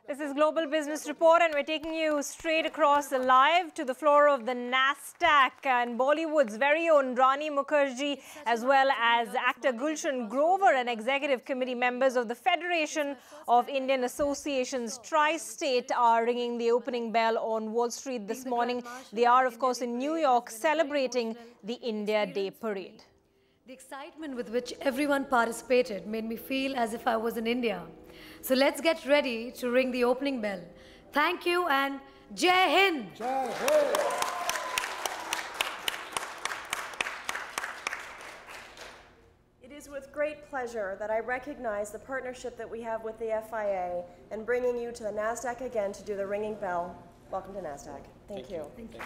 This is Global Business Report, and we're taking you straight across live to the floor of the NASDAQ, and Bollywood's very own Rani Mukherjee, as well as actor Gulshan Grover and executive committee members of the Federation of Indian Associations Tri-State are ringing the opening bell on Wall Street this morning. They are, of course, in New York celebrating the India Day Parade. The excitement with which everyone participated made me feel as if I was in India. So let's get ready to ring the opening bell. Thank you and Jai Hind! Jai Hind! It is with great pleasure that I recognize the partnership that we have with the FIA and bringing you to the NASDAQ again to do the ringing bell. Welcome to NASDAQ. Thank you. Thank you.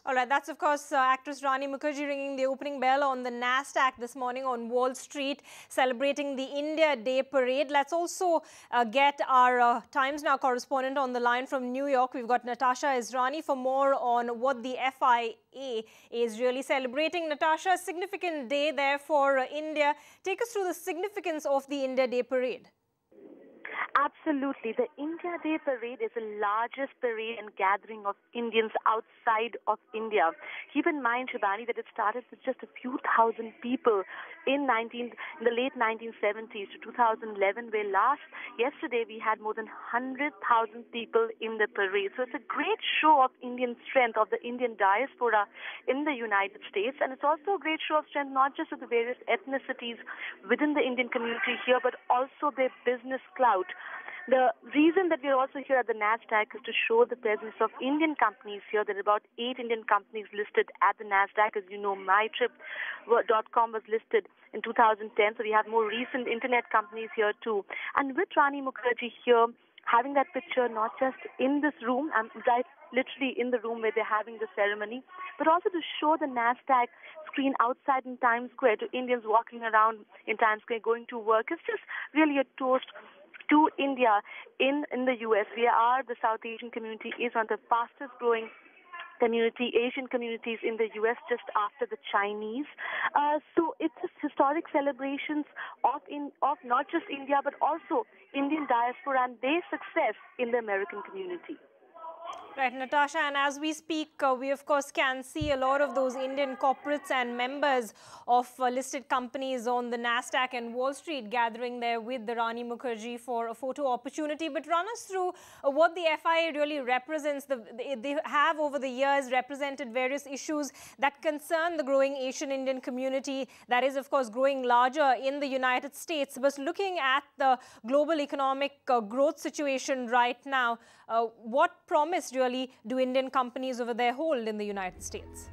All right, that's, of course, actress Rani Mukherjee ringing the opening bell on the NASDAQ this morning on Wall Street, celebrating the India Day Parade. Let's also get our Times Now correspondent on the line from New York. We've got Natasha Israni for more on what the FIA is really celebrating. Natasha, a significant day there for India. Take us through the significance of the India Day Parade. Absolutely. The India Day Parade is the largest parade and gathering of Indians outside of India. Keep in mind, Shibani, that it started with just a few thousand people in the late 1970s to 2011, where yesterday we had more than 100,000 people in the parade. So it's a great show of Indian strength, of the Indian diaspora in the United States. And it's also a great show of strength, not just of the various ethnicities within the Indian community here, but also their business clout. The reason that we're also here at the NASDAQ is to show the presence of Indian companies here. There are about 8 Indian companies listed at the NASDAQ. As you know, mytrip.com was listed in 2010, so we have more recent internet companies here too. And with Rani Mukherjee here, having that picture not just in this room, right literally in the room where they're having the ceremony, but also to show the NASDAQ screen outside in Times Square to Indians walking around in Times Square going to work. It's just really a toast to India in the U.S. The South Asian community is one of the fastest growing Asian communities in the U.S. just after the Chinese. So it's just historic celebrations of not just India, but also Indian diaspora and their success in the American community. Right, Natasha, and as we speak, we of course can see a lot of those Indian corporates and members of listed companies on the NASDAQ and Wall Street gathering there with the Rani Mukherjee for a photo opportunity. But run us through what the FIA really represents. They have over the years represented various issues that concern the growing Asian Indian community that is of course growing larger in the United States. But looking at the global economic growth situation right now, what promise really do Indian companies over there hold in the United States?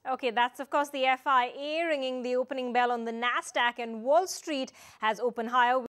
Okay, that's of course the FIA ringing the opening bell on the NASDAQ, and Wall Street has opened higher.